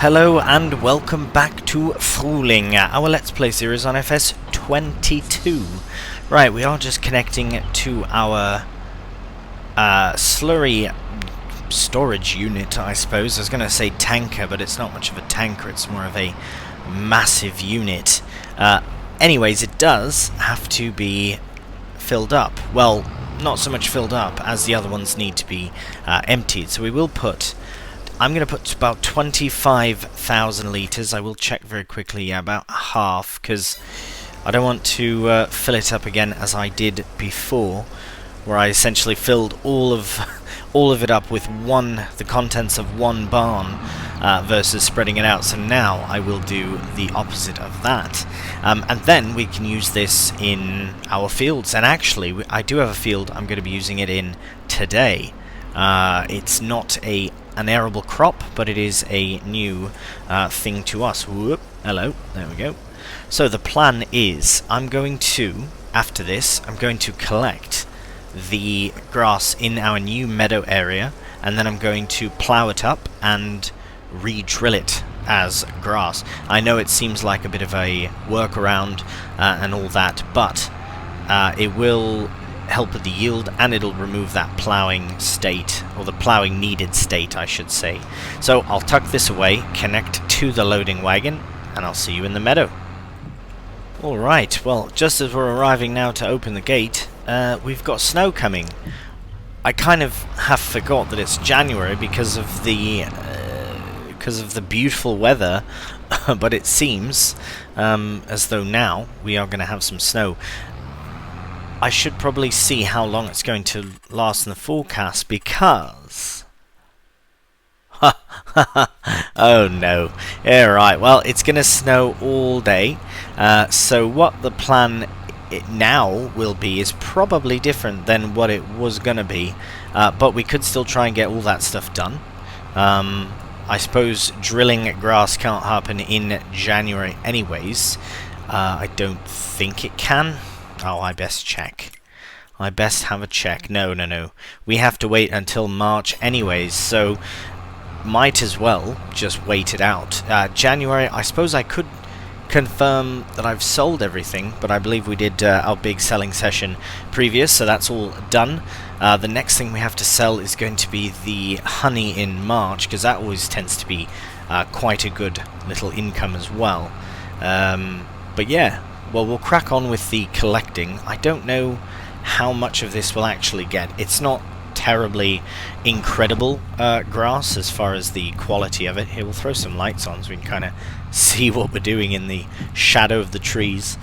Hello and welcome back to Frühling, our Let's Play series on FS22. Right, we are just connecting to our slurry storage unit, I suppose. I was going to say tanker, but it's not much of a tanker, it's more of a massive unit. Anyways, it does have to be filled up. Well, not so much filled up as the other ones need to be emptied, so we will put... I'm going to put about 25,000 litres. I will check very quickly, yeah, about half, because I don't want to fill it up again as I did before, where I essentially filled all of it up with the contents of one barn versus spreading it out. So now I will do the opposite of that, and then we can use this in our fields. And actually, I do have a field I'm going to be using it in today. It's not an arable crop, but it is a new thing to us. Whoop, hello, there we go. So the plan is, after this, I'm going to collect the grass in our new meadow area, and then I'm going to plough it up and re-drill it as grass. I know it seems like a bit of a workaround and all that, but it will help with the yield, and it'll remove that ploughing state, or the ploughing needed state, I should say. So I'll tuck this away, connect to the loading wagon, and I'll see you in the meadow. Alright, well, just as we're arriving now to open the gate, we've got snow coming. I kind of have forgot that it's January because of the beautiful weather, but it seems as though now we are going to have some snow. I should probably see how long it's going to last in the forecast, because... oh no. Yeah, right, well, it's going to snow all day, so what the plan now will be is probably different than what it was going to be, but we could still try and get all that stuff done. I suppose drilling grass can't happen in January anyways. I don't think it can. Oh, I best check. I best have a check. No. We have to wait until March anyways, so might as well just wait it out. January, I suppose I could confirm that I've sold everything, but I believe we did our big selling session previous, so that's all done. The next thing we have to sell is going to be the honey in March, because that always tends to be quite a good little income as well. But yeah. Well, we'll crack on with the collecting. I don't know how much of this we'll actually get. It's not terribly incredible grass as far as the quality of it. Here, we'll throw some lights on so we can kind of see what we're doing in the shadow of the trees.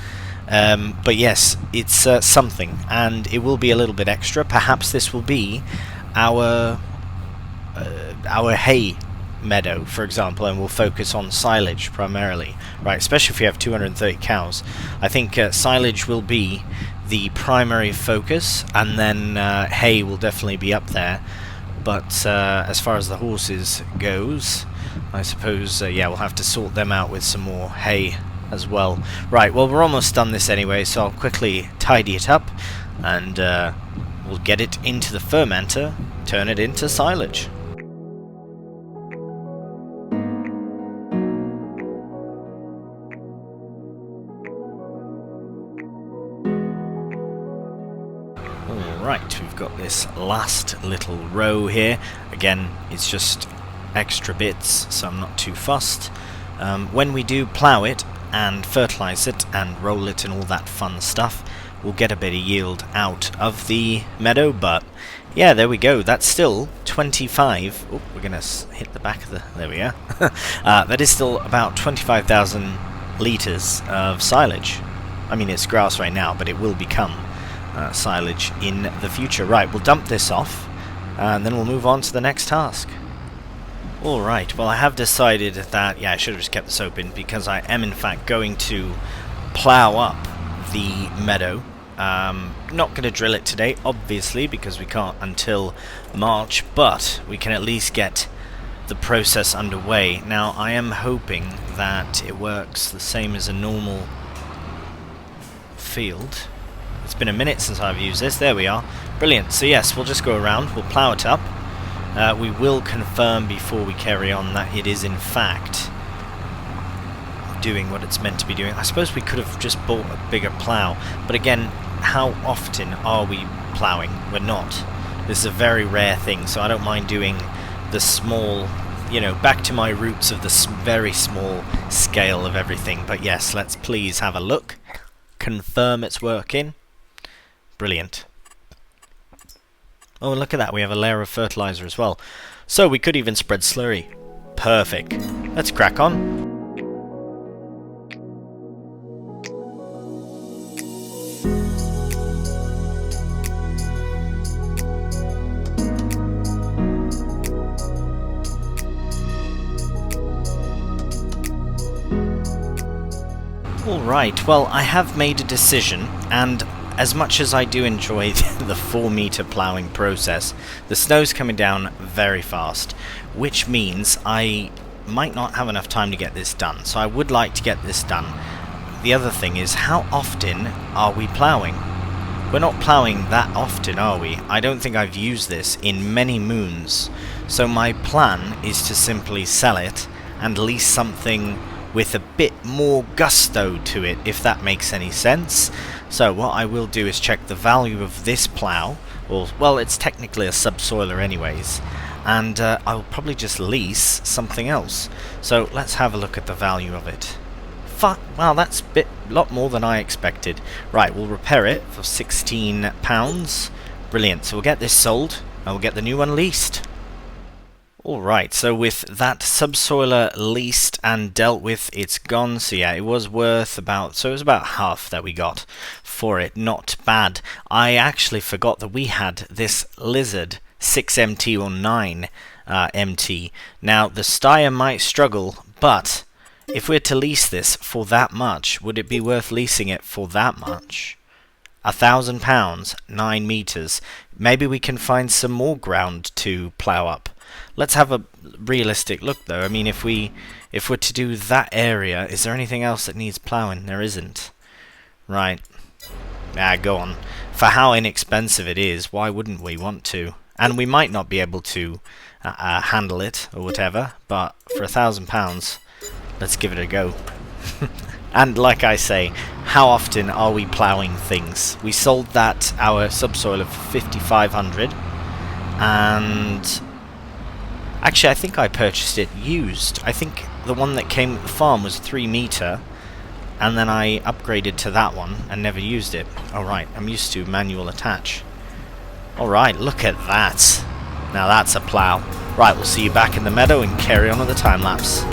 But yes, it's something, and it will be a little bit extra. Perhaps this will be our hay meadow, for example, and we'll focus on silage primarily, right? Especially if you have 230 cows. I think silage will be the primary focus, and then hay will definitely be up there. But as far as the horses goes, I suppose, yeah, we'll have to sort them out with some more hay as well. Right, well, we're almost done this anyway, so I'll quickly tidy it up, and we'll get it into the fermenter, turn it into silage. Right, we've got this last little row here. Again, it's just extra bits, so I'm not too fussed. When we do plough it and fertilise it and roll it and all that fun stuff, we'll get a bit of yield out of the meadow. But yeah, there we go. That's still 25. Oh, we're going to hit the back of the... There we are. That is still about 25,000 litres of silage. I mean, it's grass right now, but it will become silage in the future. Right, we'll dump this off, and then we'll move on to the next task. Alright, well, I have decided that, yeah, I should have just kept this open, because I am in fact going to plough up the meadow. Not going to drill it today, obviously, because we can't until March, but we can at least get the process underway. Now, I am hoping that it works the same as a normal field. It's been a minute since I've used this. There we are. Brilliant. So yes, we'll just go around, we'll plough it up, we will confirm before we carry on that it is in fact doing what it's meant to be doing. I suppose we could have just bought a bigger plough, but again, how often are we ploughing? We're not. This is a very rare thing, so I don't mind doing the small, you know, back to my roots of the very small scale of everything. But yes, let's please have a look, confirm it's working. Brilliant. Oh, look at that, we have a layer of fertilizer as well. So we could even spread slurry. Perfect. Let's crack on. Alright, well, I have made a decision, and as much as I do enjoy the 4-meter ploughing process, the snow's coming down very fast, which means I might not have enough time to get this done, so I would like to get this done. The other thing is, how often are we ploughing? We're not ploughing that often, are we? I don't think I've used this in many moons, so my plan is to simply sell it and lease something with a bit more gusto to it, if that makes any sense. So what I will do is check the value of this plough, or, well, it's technically a subsoiler anyways, and I'll probably just lease something else. So let's have a look at the value of it. Wow, that's a lot more than I expected. Right, we'll repair it for £16. Brilliant, so we'll get this sold, and we'll get the new one leased. Alright, so with that subsoiler leased and dealt with, it's gone. So yeah, it was worth about, so it was about half that we got for it. Not bad. I actually forgot that we had this Lizard 6MT or 9MT. Now, the Steyr might struggle, but if we're to lease this for that much, would it be worth leasing it for that much? £1,000, 9 meters. Maybe we can find some more ground to plough up. Let's have a realistic look, though. I mean, if we're to do that area, is there anything else that needs ploughing? There isn't. Right. Go on. For how inexpensive it is, why wouldn't we want to? And we might not be able to handle it or whatever, but for £1,000, let's give it a go. And like I say, how often are we ploughing things? We sold that, our subsoiler, for 5,500, and actually I think I purchased it used. I think the one that came with the farm was 3 meter, and then I upgraded to that one and never used it. Alright, I'm used to manual attach. Alright, look at that. Now that's a plough. Right, we'll see you back in the meadow and carry on with the time lapse.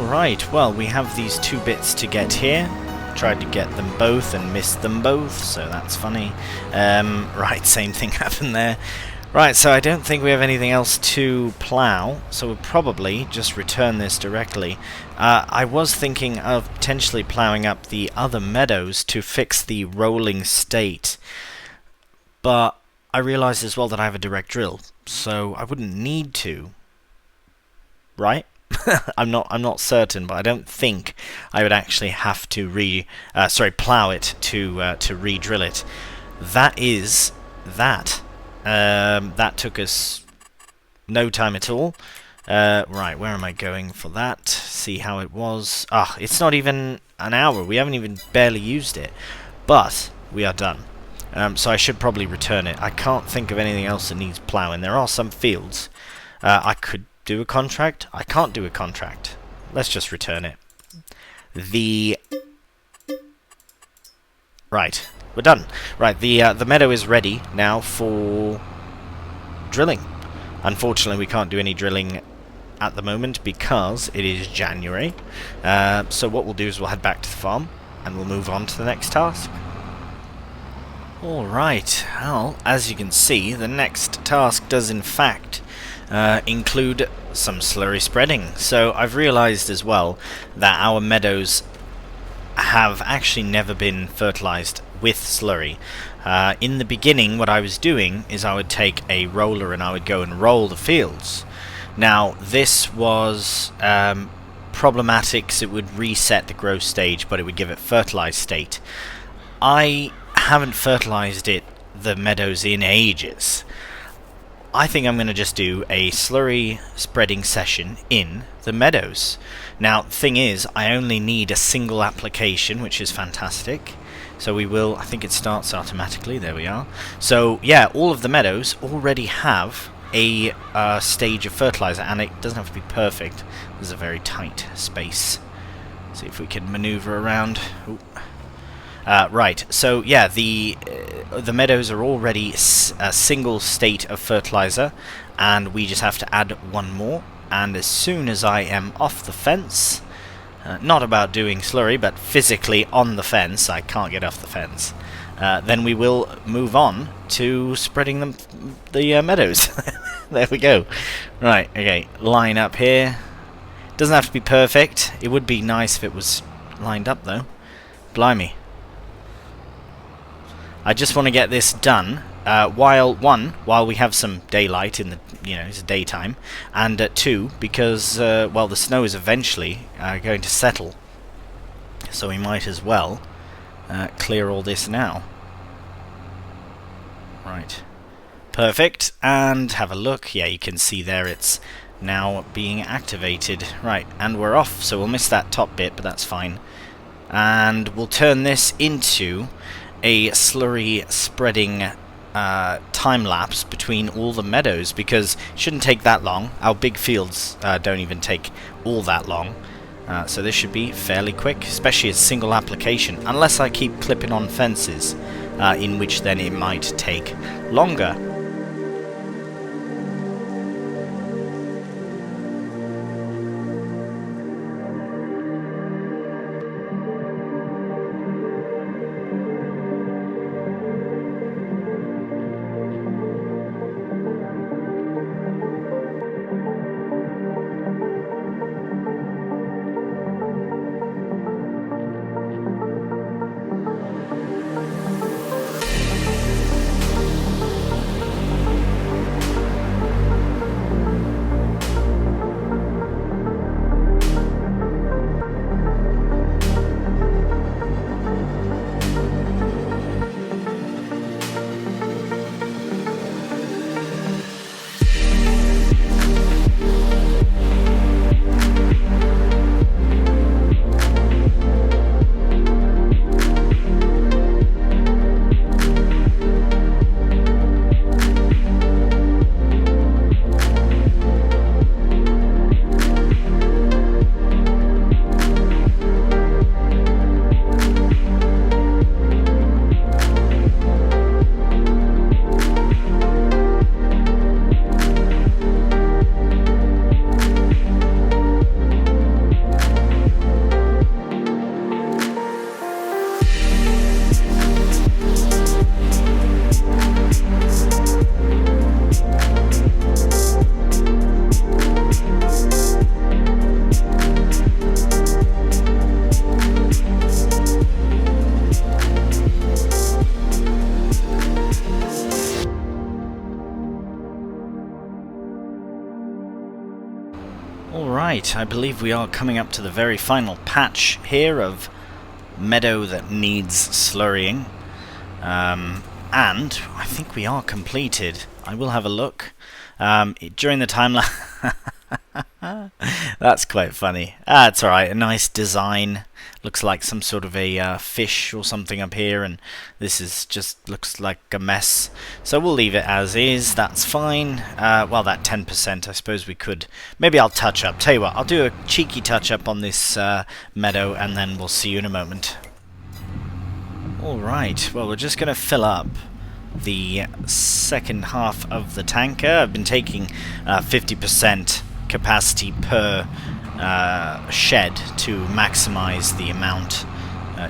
Right, well, we have these 2 bits to get here. Tried to get them both and missed them both, so that's funny. Right, same thing happened there. Right, so I don't think we have anything else to plough, so we'll probably just return this directly. I was thinking of potentially ploughing up the other meadows to fix the rolling state, but I realised as well that I have a direct drill, so I wouldn't need to. Right? I'm not certain, but I don't think I would actually have to plough it to re-drill it. That is that. That took us no time at all. Right, where am I going for that? See how it was. It's not even an hour. We haven't even barely used it, but we are done. So I should probably return it. I can't think of anything else that needs ploughing. There are some fields. I could do a contract? I can't do a contract. Let's just return it. Right, we're done. Right, the meadow is ready now for drilling. Unfortunately, we can't do any drilling at the moment because it is January. So what we'll do is we'll head back to the farm, and we'll move on to the next task. Alright, well, as you can see, the next task does in fact include some slurry spreading. So I've realised as well that our meadows have actually never been fertilised with slurry. In the beginning, what I was doing is I would take a roller and I would go and roll the fields. Now, this was problematic because it would reset the growth stage, but it would give it fertilised state. I haven't fertilised the meadows in ages. I think I'm going to just do a slurry spreading session in the meadows. Now, the thing is, I only need a single application, which is fantastic. So we will, I think it starts automatically, there we are. So yeah, all of the meadows already have a stage of fertilizer, and it doesn't have to be perfect. There's a very tight space. See if we can maneuver around. Right, so yeah, the meadows are already a single state of fertilizer, and we just have to add one more. And as soon as I am off the fence, not about doing slurry, but physically on the fence, I can't get off the fence, then we will move on to spreading the meadows. There we go. Right, okay, line up here. Doesn't have to be perfect. It would be nice if it was lined up though. Blimey. I just want to get this done while we have some daylight in the, it's daytime, and two, because well, the snow is eventually going to settle, so we might as well clear all this now. Right, perfect, and have a look. Yeah, you can see there it's now being activated. Right, and we're off, so we'll miss that top bit, but that's fine, and we'll turn this into a slurry spreading time lapse between all the meadows, because it shouldn't take that long. Our big fields don't even take all that long, so this should be fairly quick, especially a single application, unless I keep clipping on fences, in which then it might take longer. Alright, I believe we are coming up to the very final patch here of meadow that needs slurrying. And I think we are completed. I will have a look. During the timeline... That's quite funny. It's alright, a nice design. Looks like some sort of a fish or something up here, and this is just looks like a mess. So we'll leave it as is, that's fine. Well, that 10%, I suppose we could... Maybe I'll touch up. Tell you what, I'll do a cheeky touch up on this meadow, and then we'll see you in a moment. Alright, well, we're just going to fill up the second half of the tanker. I've been taking 50% capacity per shed to maximize the amount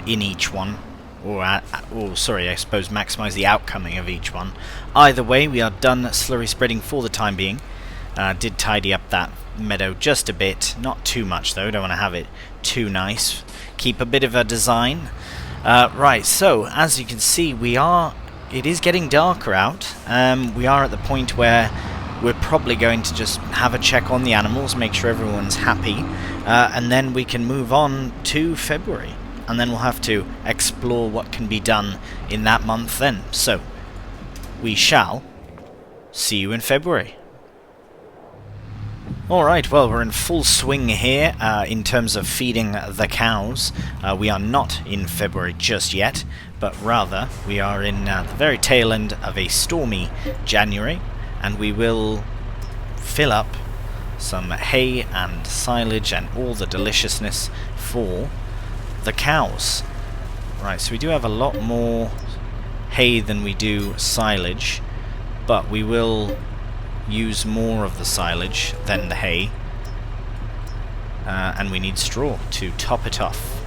in each one, or sorry, I suppose maximise the outcoming of each one. Either way, we are done slurry spreading for the time being. Did tidy up that meadow just a bit, not too much though, don't want to have it too nice. Keep a bit of a design. Right, so as you can see, it is getting darker out. We are at the point where we're probably going to just have a check on the animals, make sure everyone's happy, and then we can move on to February. And then we'll have to explore what can be done in that month then. So, we shall see you in February. Alright, well, we're in full swing here in terms of feeding the cows. We are not in February just yet, but rather we are in the very tail end of a stormy January, and we will fill up some hay and silage and all the deliciousness for the cows. Right, so we do have a lot more hay than we do silage, but we will use more of the silage than the hay, and we need straw to top it off.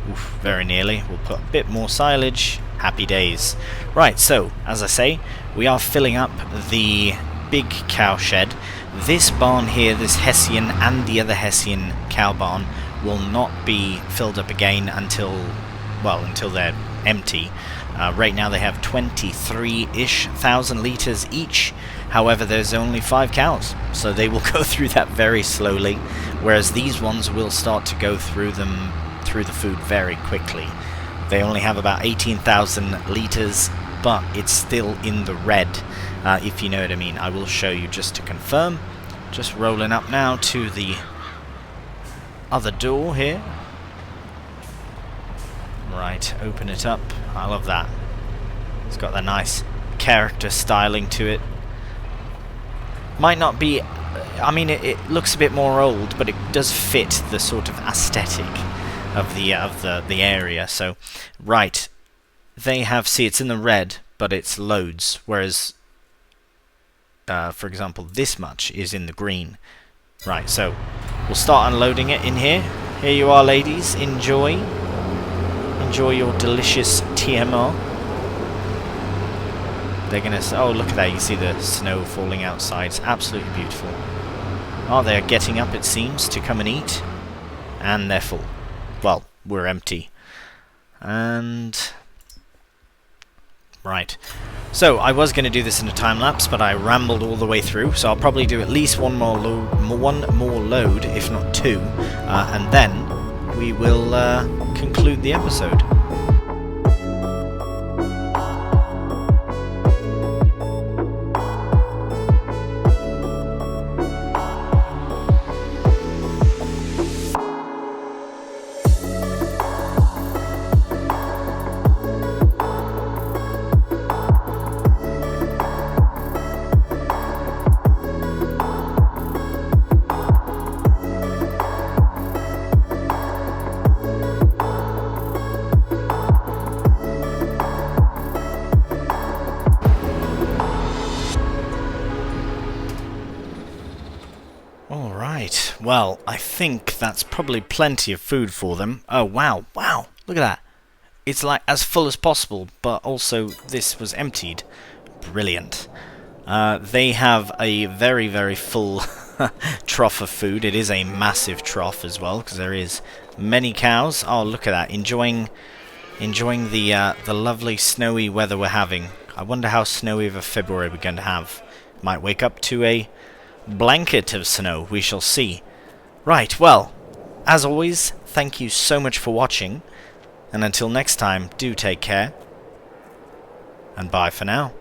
Oof, very nearly. We'll put a bit more silage. Happy days. Right, so as I say, we are filling up the big cow shed. This barn here, this Hessian and the other Hessian cow barn, will not be filled up again until they're empty. Right now they have 23-ish thousand litres each. However, there's only 5 cows, so they will go through that very slowly, whereas these ones will start to go through the food very quickly. They only have about 18,000 litres, but it's still in the red, if you know what I mean. I will show you just to confirm. Just rolling up now to the other door here. Right, open it up. I love that. It's got that nice character styling to it. Might not be... I mean, it looks a bit more old, but it does fit the sort of aesthetic of the area. So, right, they have... See, it's in the red, but it's loads, whereas, for example, this much is in the green. Right, so we'll start unloading it in here. Here you are, ladies. Enjoy. Enjoy your delicious TMR. They're gonna... Oh, look at that. You see the snow falling outside. It's absolutely beautiful. Oh, they're getting up, it seems, to come and eat. And they're full. Well, we're empty. And... Right. So, I was going to do this in a time-lapse, but I rambled all the way through, so I'll probably do at least one more load, if not 2, and then we will conclude the episode. Well, I think that's probably plenty of food for them. Oh, wow, wow, look at that. It's like as full as possible, but also this was emptied. Brilliant. They have a very, very full trough of food. It is a massive trough as well, because there is many cows. Oh, look at that, enjoying the lovely snowy weather we're having. I wonder how snowy of a February we're going to have. Might wake up to a blanket of snow. We shall see. Right, well, as always, thank you so much for watching, and until next time, do take care, and bye for now.